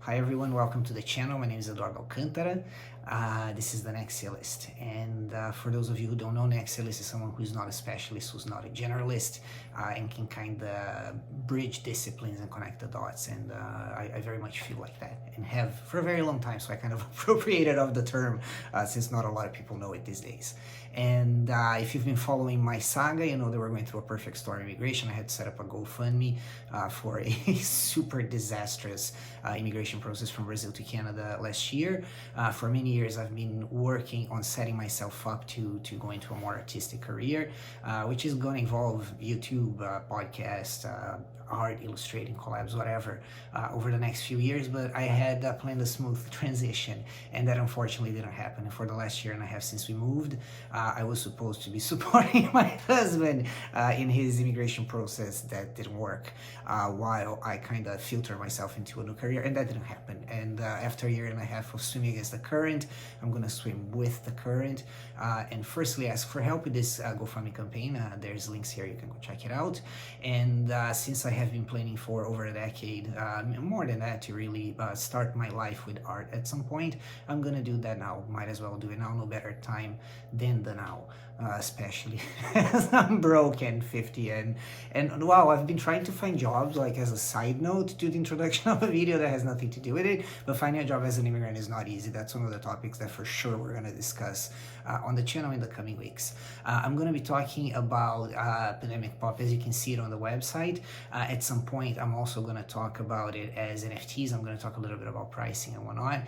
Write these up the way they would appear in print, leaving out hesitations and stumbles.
Hi everyone, welcome to the channel. My name is Eduardo Alcântara. This is the Nexialist, and for those of you who don't know, Nexialist is someone who's not a specialist, who's not a generalist, and can kind of bridge disciplines and connect the dots, and I very much feel like that, and have for a very long time, so I kind of appropriated of the term, since not a lot of people know it these days. And if you've been following my saga, you know that we're going through a perfect storm immigration. I had to set up a GoFundMe for a super disastrous immigration process from Brazil to Canada last year. For many years, I've been working on setting myself up to go into a more artistic career, which is going to involve YouTube, podcast, art, illustrating, collabs, whatever, over the next few years. But I had planned a smooth transition, and that unfortunately didn't happen. And for the last year and a half since we moved, I was supposed to be supporting my husband in his immigration process. That didn't work, while I kind of filtered myself into a new career, and that didn't happen. And after a year and a half of swimming against the current, I'm gonna swim with the current, and firstly ask for help with this GoFundMe campaign. There's links here, you can go check it out. And since I have been planning for over a decade, more than that, to really start my life with art at some point, I'm gonna do that now. Might as well do it now, no better time than the now, especially as I'm broke and 50, and wow, I've been trying to find jobs, like as a side note to the introduction of a video that has nothing to do with it, but finding a job as an immigrant is not easy. That's one of the topics that for sure we're going to discuss on the channel in the coming weeks. I'm going to be talking about pandemic pop, as you can see it on the website. At some point, I'm also going to talk about it as NFTs. I'm going to talk a little bit about pricing and whatnot.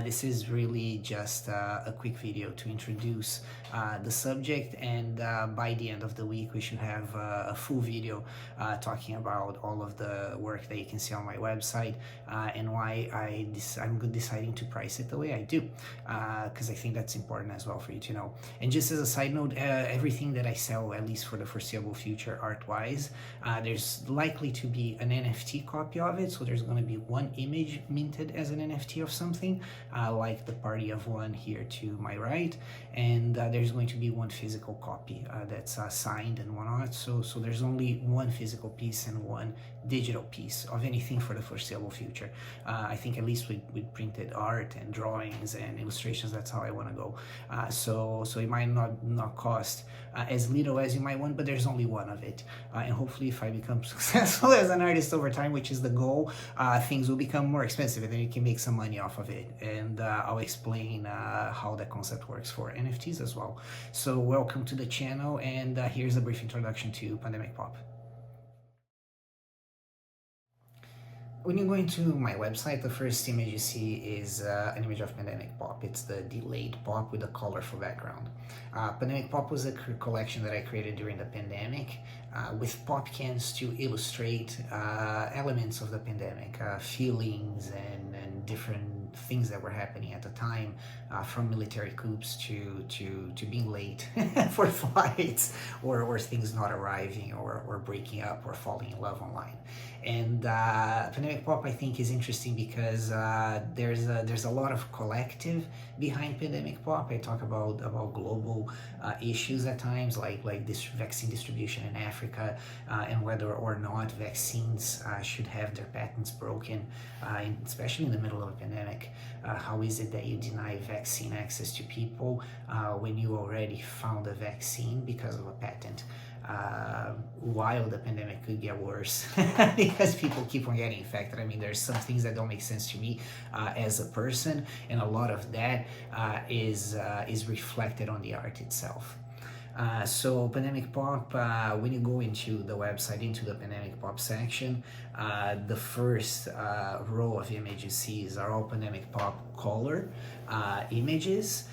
This is really just a quick video to introduce the subject, and by the end of the week we should have a full video talking about all of the work that you can see on my website, and why I'm deciding to price it the way I do, because I think that's important as well for you to know. And just as a side note, everything that I sell, at least for the foreseeable future, art-wise, there's likely to be an NFT copy of it. So there's going to be one image minted as an NFT of something, like the party of one here to my right, and there's going to be one physical copy that's signed and whatnot. So there's only one physical piece and one digital piece of anything for the foreseeable future. I think at least with printed art and drawings and illustrations, that's how I want to go. So it might not cost as little as you might want, but there's only one of it. And hopefully if I become successful as an artist over time, which is the goal, things will become more expensive, and then you can make some money off of it. And I'll explain how that concept works for NFTs as well. So welcome to the channel, and here's a brief introduction to Pandemic Pop. When you go into my website, the first image you see is an image of Pandemic Pop. It's the delayed pop with a colorful background. Pandemic Pop was a collection that I created during the pandemic, with pop cans to illustrate elements of the pandemic, feelings and different things that were happening at the time, from military coups to being late for flights, or things not arriving, or breaking up, or falling in love online. And Pandemic Pop, I think, is interesting because there's a lot of collective behind Pandemic Pop. I talk about global issues at times, like this vaccine distribution in Africa, and whether or not vaccines should have their patents broken, especially in the middle of a pandemic. How is it that you deny vaccine access to people when you already found a vaccine because of a patent? While the pandemic could get worse because people keep on getting infected. I mean, there's some things that don't make sense to me as a person, and a lot of that is reflected on the art itself. So Pandemic Pop, when you go into the website, into the Pandemic Pop section, the first row of images you see are all Pandemic Pop color images,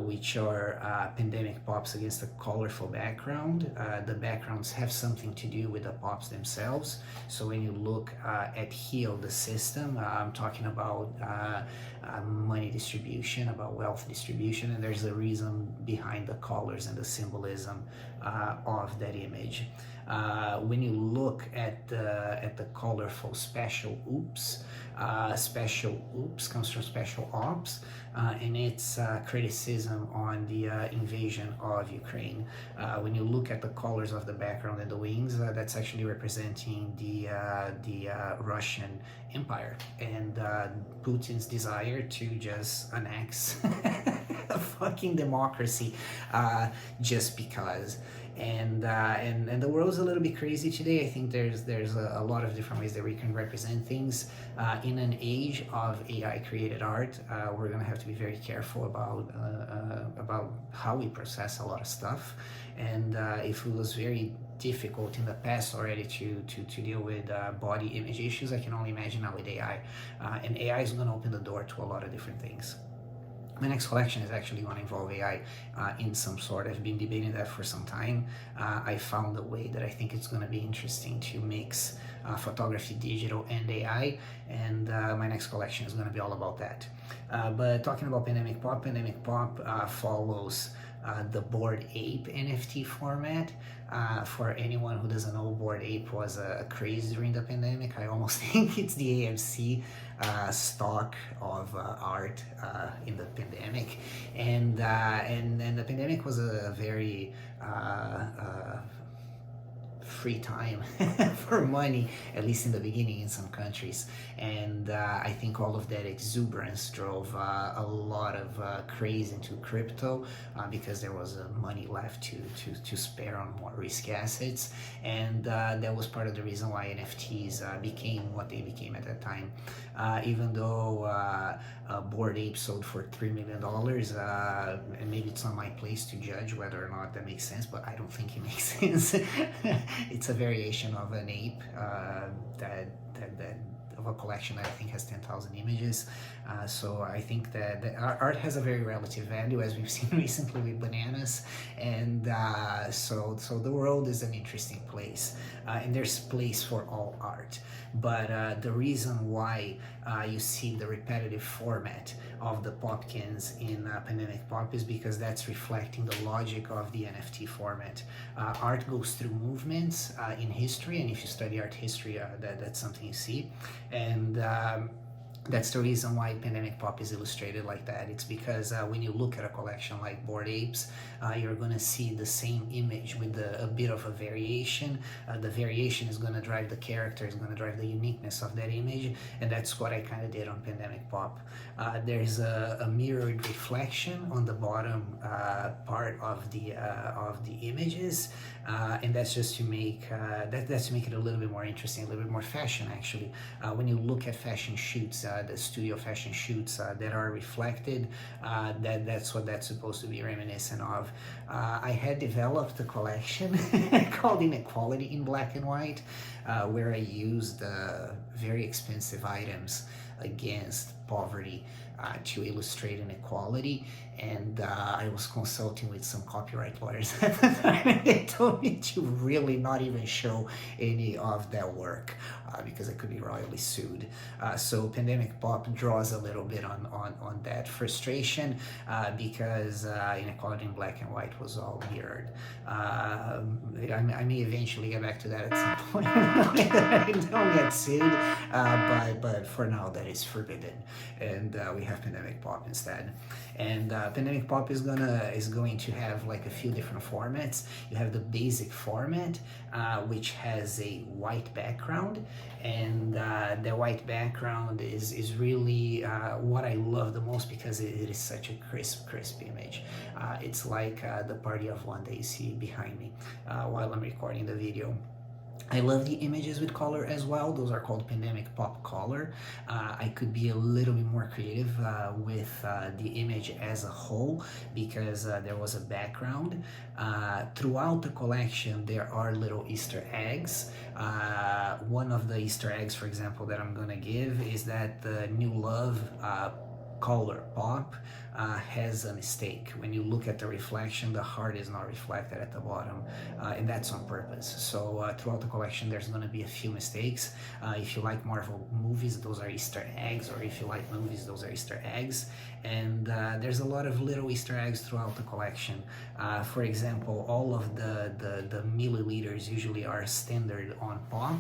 which are Pandemic Pops against a colorful background. The backgrounds have something to do with the pops themselves. So when you look at Heal the System, I'm talking about money distribution, about wealth distribution, and there's a reason behind the colors and the symbolism of that image. When you look at the colorful special oops comes from special ops, and it's criticism on the invasion of Ukraine. When you look at the colors of the background and the wings, that's actually representing the Russian Empire and Putin's desire to just annex a fucking democracy just because. And the world's a little bit crazy today. I think there's a lot of different ways that we can represent things. In an age of AI created art, we're gonna have to be very careful about how we process a lot of stuff. And if it was very difficult in the past already to deal with body image issues, I can only imagine now with AI. And AI is going to open the door to a lot of different things. My next collection is actually going to involve AI in some sort. I've been debating that for some time. I found a way that I think it's going to be interesting to mix photography, digital, and AI, and my next collection is going to be all about that. But talking about Pandemic Pop follows the Bored Ape NFT format. For anyone who doesn't know, Bored Ape was a craze during the pandemic. I almost think it's the AMC stock of art in the pandemic, and the pandemic was a very free time for money, at least in the beginning in some countries. And I think all of that exuberance drove a lot of craze into crypto because there was money left to spare on more risky assets. And that was part of the reason why NFTs became what they became at that time. Even though Bored Ape sold for $3 million, and maybe it's not my place to judge whether or not that makes sense, but I don't think it makes sense. It's a variation of an ape that of a collection that I think has 10,000 images. So I think that art has a very relative value, as we've seen recently with bananas. And so the world is an interesting place, and there's place for all art. But the reason why you see the repetitive format of the popkins in Pandemic Pop is because that's reflecting the logic of the NFT format. Art goes through movements in history, and if you study art history, that's something you see. And that's the reason why Pandemic Pop is illustrated like that. It's because when you look at a collection like Bored Apes, you're going to see the same image with a bit of a variation. The variation is going to drive the character, is going to drive the uniqueness of that image, and that's what I kind of did on Pandemic Pop. There's a mirrored reflection on the bottom part of the images, and that's just to make that's to make it a little bit more interesting, a little bit more fashion actually. When you look at fashion shoots, the studio fashion shoots that are reflected, that's what that's supposed to be reminiscent of. I had developed a collection called Inequality in black and white, where I used very expensive items against poverty to illustrate inequality, and I was consulting with some copyright lawyers at the time, and they told me to really not even show any of that work because I could be royally sued. So Pandemic Pop draws a little bit on that frustration because inequality in black and white was all mirrored. I may eventually get back to that at some point. I don't get sued, but for now that is forbidden, and we have Pandemic Pop instead. And Pandemic Pop is going to have like a few different formats. You have the basic format, which has a white background, and the white background is really what I love the most because it is such a crisp image. It's like the party of one that you see behind me while I'm recording the video. I love the images with color as well. Those are called Pandemic Pop Color. I could be a little bit more creative with the image as a whole because there was a background. Throughout the collection, there are little Easter eggs. One of the Easter eggs, for example, that I'm gonna give is that the New Love color pop has a mistake. When you look at the reflection, the heart is not reflected at the bottom, and that's on purpose. So throughout the collection, there's going to be a few mistakes. If you like Marvel movies, those are Easter eggs, or if you like movies, those are Easter eggs. And there's a lot of little Easter eggs throughout the collection. For example, all of the milliliters usually are standard on pop.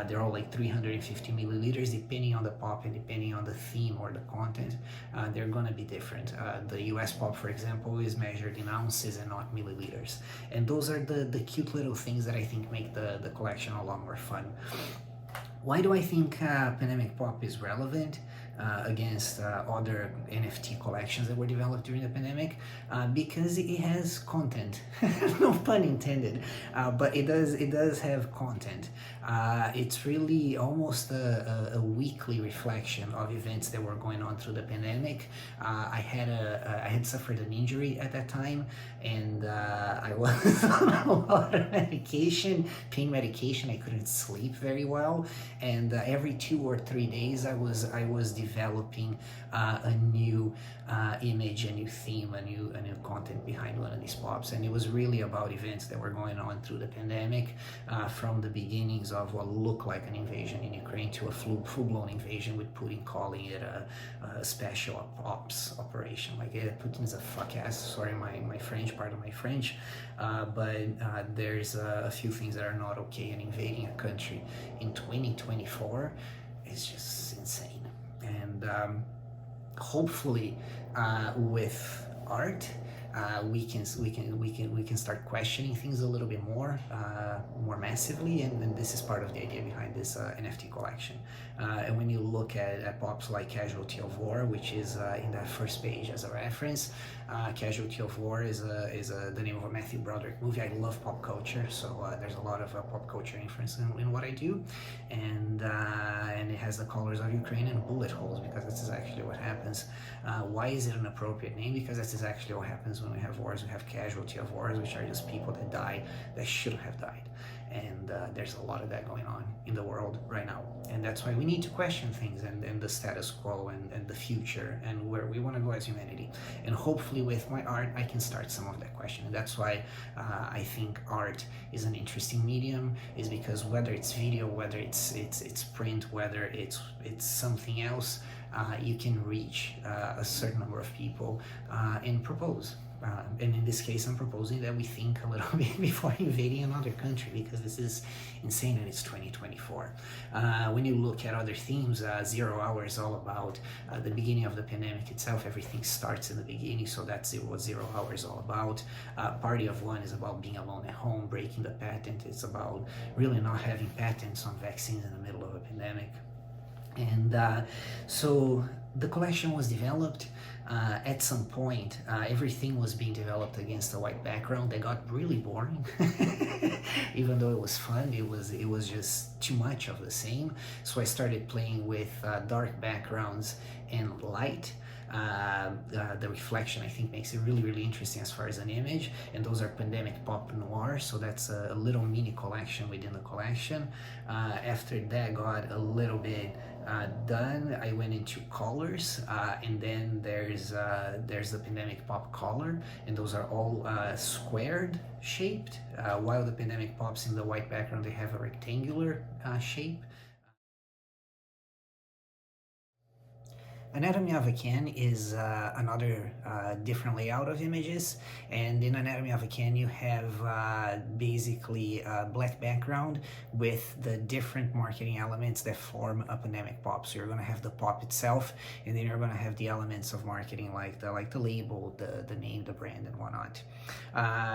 They're all like 350 milliliters. Depending on the pop and depending on the theme or the content, they're gonna be different. The US pop, for example, is measured in ounces and not milliliters. And those are the cute little things that I think make the collection a lot more fun. Why do I think Pandemic Pop is relevant against other NFT collections that were developed during the pandemic? Because it has content, no pun intended, but it does have content. It's really almost a weekly reflection of events that were going on through the pandemic. I had suffered an injury at that time, and I was on a lot of medication, pain medication. I couldn't sleep very well, and every 2 or 3 days I was developing a new image, a new theme, a new content behind one of these pops. And it was really about events that were going on through the pandemic, from the beginnings of what looked like an invasion in Ukraine to a full-blown invasion, with Putin calling it a special ops operation. Like, Putin's a fuck ass, sorry my French, pardon my French, but there's a few things that are not okay, and invading a country in 2024 is just insane. And hopefully with art, we can start questioning things a little bit more massively, and this is part of the idea behind this NFT collection. And when you look at pops like Casualty of War, which is in that first page as a reference, Casualty of War is the name of a Matthew Broderick movie. I love pop culture, so there's a lot of pop culture influence in what I do, and it has the colors of Ukraine and bullet holes, because this is actually what happens. Why is it an appropriate name? Because this is actually what happens when we have wars. We have Casualty of Wars, which are just people that die that shouldn't have died. And there's a lot of that going on in the world right now. And that's why we need to question things, and the status quo, and the future, and where we want to go as humanity. And hopefully with my art, I can start some of that question. And that's why I think art is an interesting medium, is because whether it's video, whether it's print, whether it's something else, you can reach a certain number of people and propose. And in this case, I'm proposing that we think a little bit before invading another country, because this is insane and it's 2024. When you look at other themes, 0 Hour is all about the beginning of the pandemic itself. Everything starts in the beginning, so that's what 0 Hour is all about. Party of One is about being alone at home, breaking the patent. It's about really not having patents on vaccines in the middle of a pandemic. And so the collection was developed. At some point, everything was being developed against a white background that got really boring. Even though it was fun, it was just too much of the same. So I started playing with dark backgrounds and light. The reflection, I think, makes it really interesting as far as an image, and those are Pandemic Pop Noir, so that's a little mini collection within the collection. After that got a little bit done, I went into colors, and then there's the Pandemic Pop color, and those are all squared shaped, while the Pandemic Pops in the white background, they have a rectangular shape. Anatomy of a Can is another different layout of images, and in Anatomy of a Can you have basically a black background with the different marketing elements that form a pandemic pop. So you're going to have the pop itself, and then you're going to have the elements of marketing like the label, the name, the brand, and whatnot.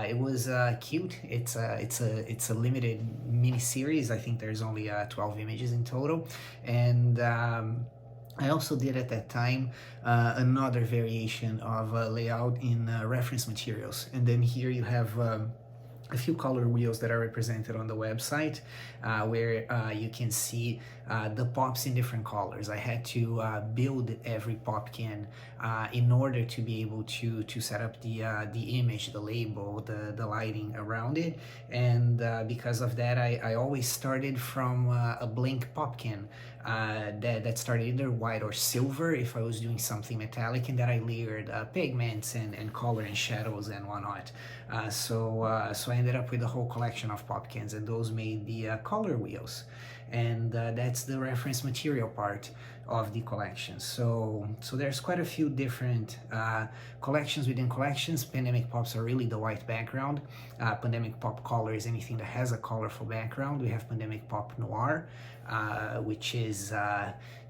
It was cute. It's a limited mini series. I think there's only 12 images in total, and I also did at that time another variation of layout in reference materials. And then here you have a few color wheels that are represented on the website, where you can see the pops in different colors. I had to build every pop can in order to be able to set up the image, the label, the lighting around it. And because of that, I always started from a blank pop can that started either white or silver if I was doing something metallic, and that I layered pigments and color and shadows and whatnot. So I ended up with a whole collection of pop cans, and those made the color wheels. And that's the reference material part of the collection. So there's quite a few different collections within collections. Pandemic pops are really the white background. Pandemic pop color is anything that has a colorful background. We have pandemic pop noir, which is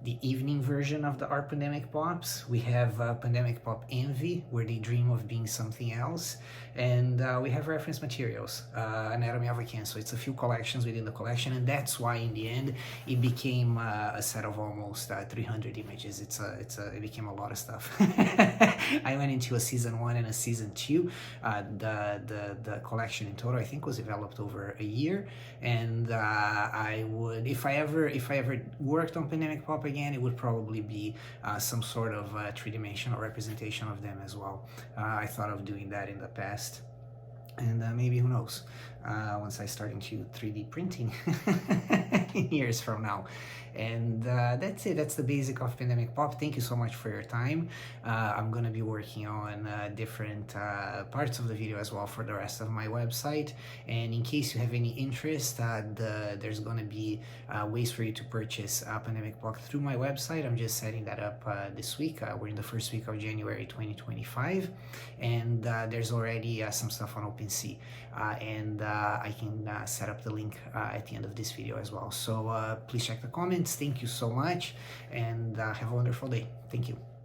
the evening version of the art pandemic pops. We have pandemic pop envy, where they dream of being something else. And we have reference materials, anatomy of a can. So it's a few collections within the collection, and that's why in the end it became a set of almost 300 images. It became a lot of stuff. I went into a season 1 and a season 2. The collection in total, I think, was developed over a year. And I would, if I ever worked on pandemic pop again, it would probably be some sort of three-dimensional representation of them as well. I thought of doing that in the past, and maybe, who knows, once I start into 3D printing in years from now. And that's it. That's the basic of pandemic pop. Thank you so much for your time. I'm gonna be working on different parts of the video as well for the rest of my website. And in case you have any interest, there's gonna be ways for you to purchase pandemic pop through my website. I'm just setting that up this week. We're in the first week of January 2025, and there's already some stuff on OpenSea, and I can set up the link at the end of this video as well. So please check the comments. Thank you so much, and have a wonderful day. Thank you.